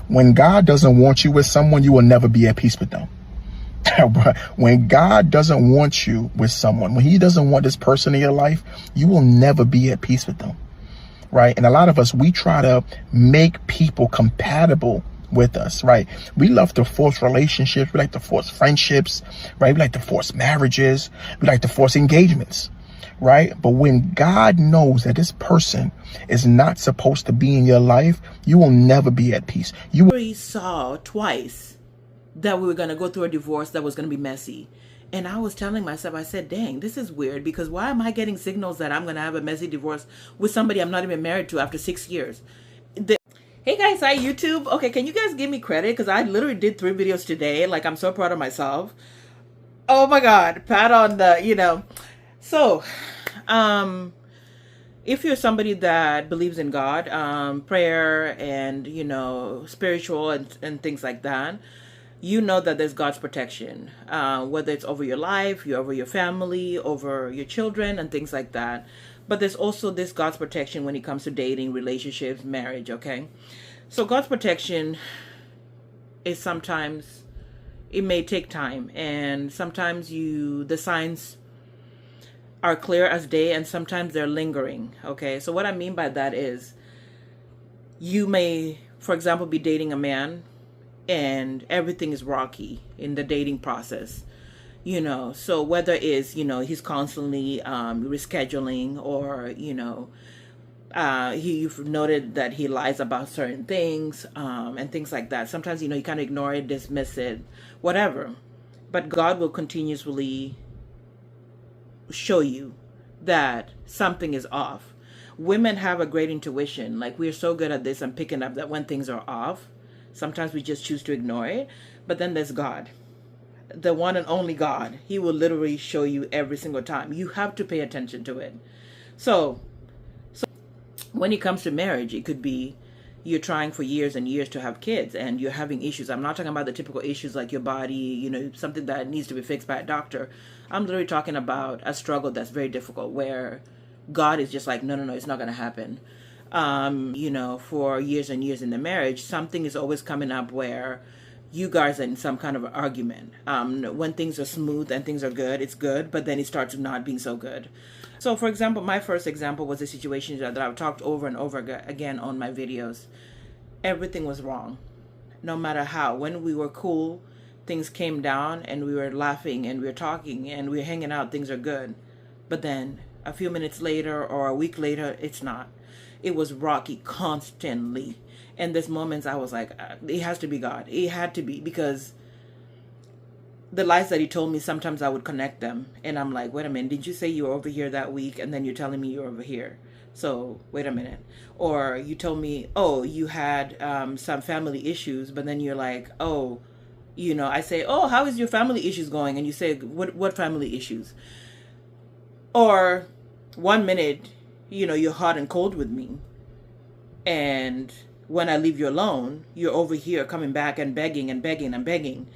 When God doesn't want you with someone, you will never be at peace with them. When God doesn't want you with someone, when he doesn't want this person in your life, you will never be at peace with them. Right? And a lot of us, we try to make people compatible with us, right? We love to force relationships. We like to force friendships, right? We like to force marriages. We like to force engagements, right? But when God knows that this person is not supposed to be in your life, you will never be at peace. We saw twice that we were going to go through a divorce that was going to be messy. And I was telling myself, I said, dang, this is weird, because why am I getting signals that I'm going to have a messy divorce with somebody I'm not even married to after 6 years? Hey guys, hi YouTube. Okay, can you guys give me credit? Because I literally did 3 videos today. Like, I'm so proud of myself. Oh my God, pat on the, So, if you're somebody that believes in God, prayer and, spiritual and things like that, you know that there's God's protection, whether it's over your life, over your family, over your children and things like that. But there's also this God's protection when it comes to dating, relationships, marriage, okay? So God's protection is sometimes, it may take time, and sometimes the signs are clear as day, and sometimes they're lingering, okay? So what I mean by that is, you may, for example, be dating a man and everything is rocky in the dating process, so whether it's, he's constantly rescheduling, or, you've noted that he lies about certain things, and things like that. Sometimes, you kind of ignore it, dismiss it, whatever. But God will continuously show you that something is off. Women have a great intuition. Like, we're so good at this and picking up that when things are off. Sometimes we just choose to ignore it. But then there's God, the one and only God. He will literally show you every single time. You have to pay attention to it. So when it comes to marriage, it could be you're trying for years and years to have kids and you're having issues. I'm not talking about the typical issues like your body, something that needs to be fixed by a doctor. I'm literally talking about a struggle that's very difficult, where God is just like, no, it's not going to happen. For years and years in the marriage, something is always coming up where you guys are in some kind of an argument. When things are smooth and things are good, it's good, but then it starts not being so good. So, for example, my first example was a situation that I've talked over and over again on my videos. Everything was wrong, no matter how. When we were cool, things came down and we were laughing and we were talking and we were hanging out, things are good. But then a few minutes later or a week later, it's not. It was rocky constantly. And there's moments I was like, it has to be God. It had to be, because the lies that he told me, sometimes I would connect them. And I'm like, wait a minute, did you say you were over here that week? And then you're telling me you're over here. So wait a minute. Or you told me, oh, you had some family issues. But then you're like, oh, I say, oh, how is your family issues going? And you say, what family issues? Or 1 minute, you're hot and cold with me. And when I leave you alone, you're over here coming back and begging and begging and begging.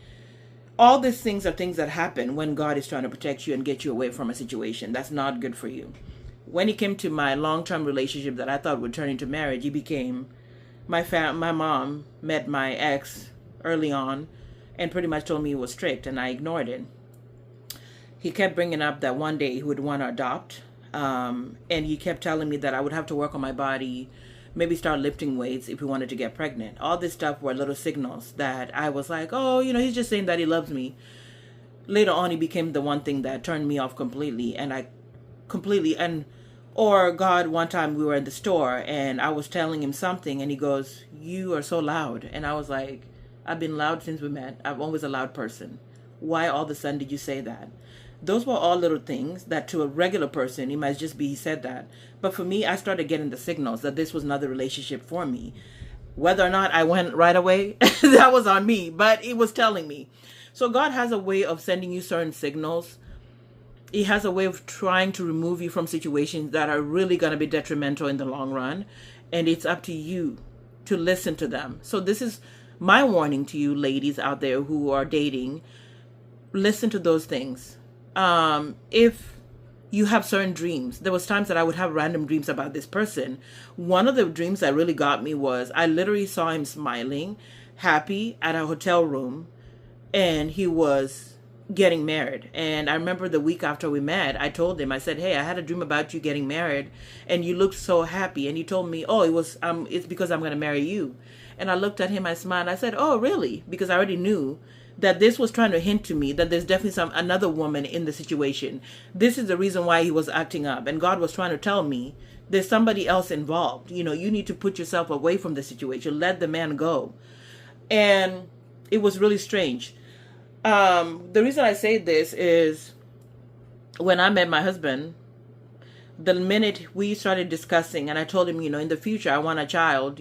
All these things are things that happen when God is trying to protect you and get you away from a situation that's not good for you. When it came to my long-term relationship that I thought would turn into marriage, it became my mom met my ex early on and pretty much told me he was strict, and I ignored it. He kept bringing up that one day he would want to adopt. And he kept telling me that I would have to work on my body, maybe start lifting weights if we wanted to get pregnant. All this stuff were little signals that I was like, oh, he's just saying that he loves me. Later on, he became the one thing that turned me off completely. Or God, one time we were in the store and I was telling him something and he goes, you are so loud. And I was like, I've been loud since we met. I'm always a loud person. Why all of a sudden did you say that? Those were all little things that to a regular person, it might just be he said that. But for me, I started getting the signals that this was not the relationship for me. Whether or not I went right away, that was on me, but it was telling me. So God has a way of sending you certain signals. He has a way of trying to remove you from situations that are really going to be detrimental in the long run. And it's up to you to listen to them. So this is my warning to you ladies out there who are dating. Listen to those things. If you have certain dreams. There was times that I would have random dreams about this person. One of the dreams that really got me was I literally saw him smiling, happy at a hotel room, and he was getting married. And I remember the week after we met, I told him, I said, hey, I had a dream about you getting married and you looked so happy. And he told me, oh, it's because I'm going to marry you. And I looked at him, I smiled, I said, oh, really? Because I already knew that this was trying to hint to me that there's definitely another woman in the situation. This is the reason why he was acting up. And God was trying to tell me there's somebody else involved. You know, you need to put yourself away from the situation. Let the man go. And it was really strange. The reason I say this is when I met my husband, the minute we started discussing and I told him, in the future, I want a child,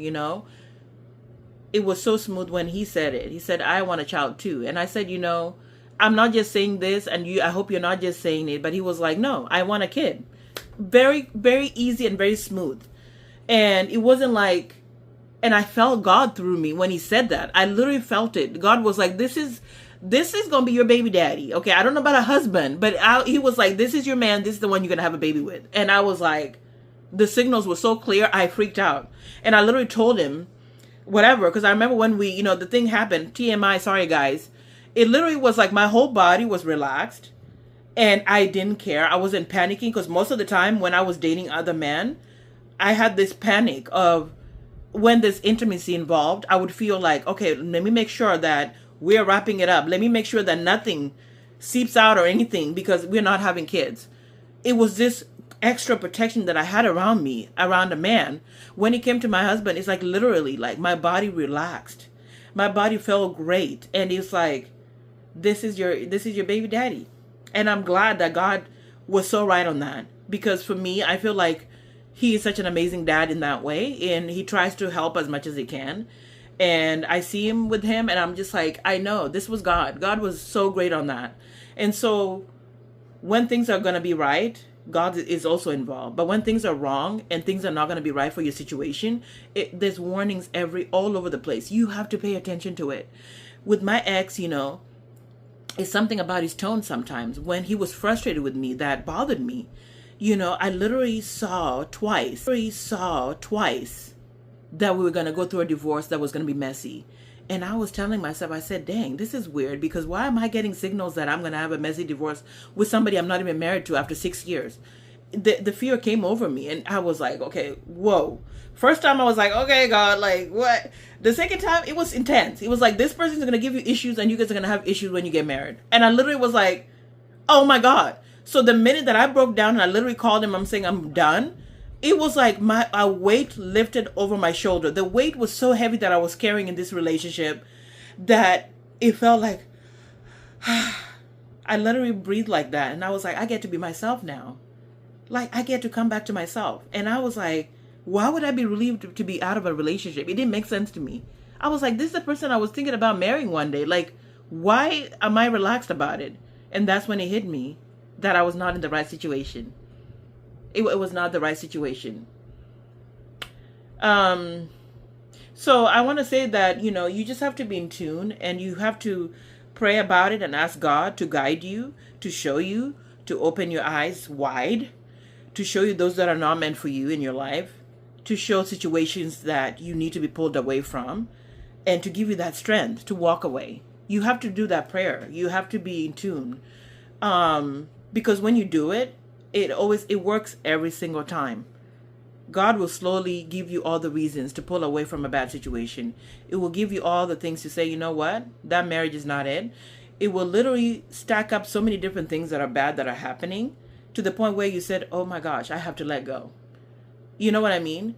it was so smooth when he said it. He said, I want a child too. And I said, I'm not just saying this and I hope you're not just saying it, but he was like, no, I want a kid. Very, very easy and very smooth. And it wasn't like, and I felt God through me when he said that. I literally felt it. God was like, this is going to be your baby daddy. Okay, I don't know about a husband, but he was like, this is your man. This is the one you're going to have a baby with. And I was like, the signals were so clear, I freaked out. And I literally told him, whatever, because I remember when we, the thing happened, TMI, sorry guys. It literally was like my whole body was relaxed and I didn't care. I wasn't panicking because most of the time when I was dating other men, I had this panic of when there's intimacy involved, I would feel like, okay, let me make sure that we're wrapping it up. Let me make sure that nothing seeps out or anything because we're not having kids. It was this extra protection that I had around me, around a man. When it came to my husband, it's like literally like my body relaxed. My body felt great. And it's like, this is your baby daddy. And I'm glad that God was so right on that. Because for me, I feel like he is such an amazing dad in that way. And he tries to help as much as he can. And I see him with him and I'm just like, I know this was God. God was so great on that. And so when things are going to be right, God is also involved. But when things are wrong and things are not going to be right for your situation, there's warnings all over the place. You have to pay attention to it. With my ex, it's something about his tone sometimes. When he was frustrated with me, that bothered me. I literally saw twice that we were going to go through a divorce that was going to be messy. And I was telling myself, I said, dang, this is weird because why am I getting signals that I'm going to have a messy divorce with somebody I'm not even married to after 6 years? The fear came over me and I was like, okay, whoa. First time I was like, okay, God, like what? The second time it was intense. It was like, this person's going to give you issues and you guys are going to have issues when you get married. And I literally was like, oh my God. So the minute that I broke down and I literally called him, I'm saying I'm done. It was like a weight lifted over my shoulder. The weight was so heavy that I was carrying in this relationship that it felt like I literally breathed like that. And I was like, I get to be myself now. Like I get to come back to myself. And I was like, why would I be relieved to be out of a relationship? It didn't make sense to me. I was like, this is the person I was thinking about marrying one day. Like, why am I relaxed about it? And that's when it hit me that I was not in the right situation. It was not the right situation. So I want to say that, you just have to be in tune and you have to pray about it and ask God to guide you, to show you, to open your eyes wide, to show you those that are not meant for you in your life, to show situations that you need to be pulled away from, and to give you that strength to walk away. You have to do that prayer. You have to be in tune. Because when you do it, it works every single time. God will slowly give you all the reasons to pull away from a bad situation. It will give you all the things to say, you know what? That marriage is not it. It will literally stack up so many different things that are bad that are happening to the point where you said, oh my gosh, I have to let go. You know what I mean?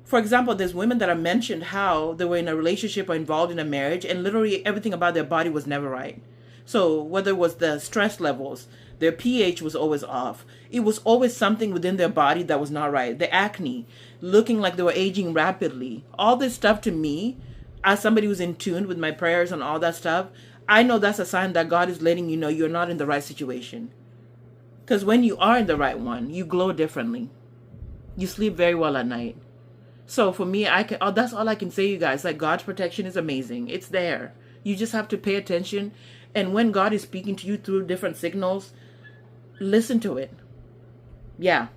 For example, there's women that are mentioned how they were in a relationship or involved in a marriage and literally everything about their body was never right. So whether it was the stress levels, their pH was always off. It was always something within their body that was not right. The acne, looking like they were aging rapidly. All this stuff to me, as somebody who's in tune with my prayers and all that stuff, I know that's a sign that God is letting you know you're not in the right situation. Because when you are in the right one, you glow differently. You sleep very well at night. So for me, that's all I can say, you guys. Like, God's protection is amazing. It's there. You just have to pay attention. And when God is speaking to you through different signals, listen to it. Yeah.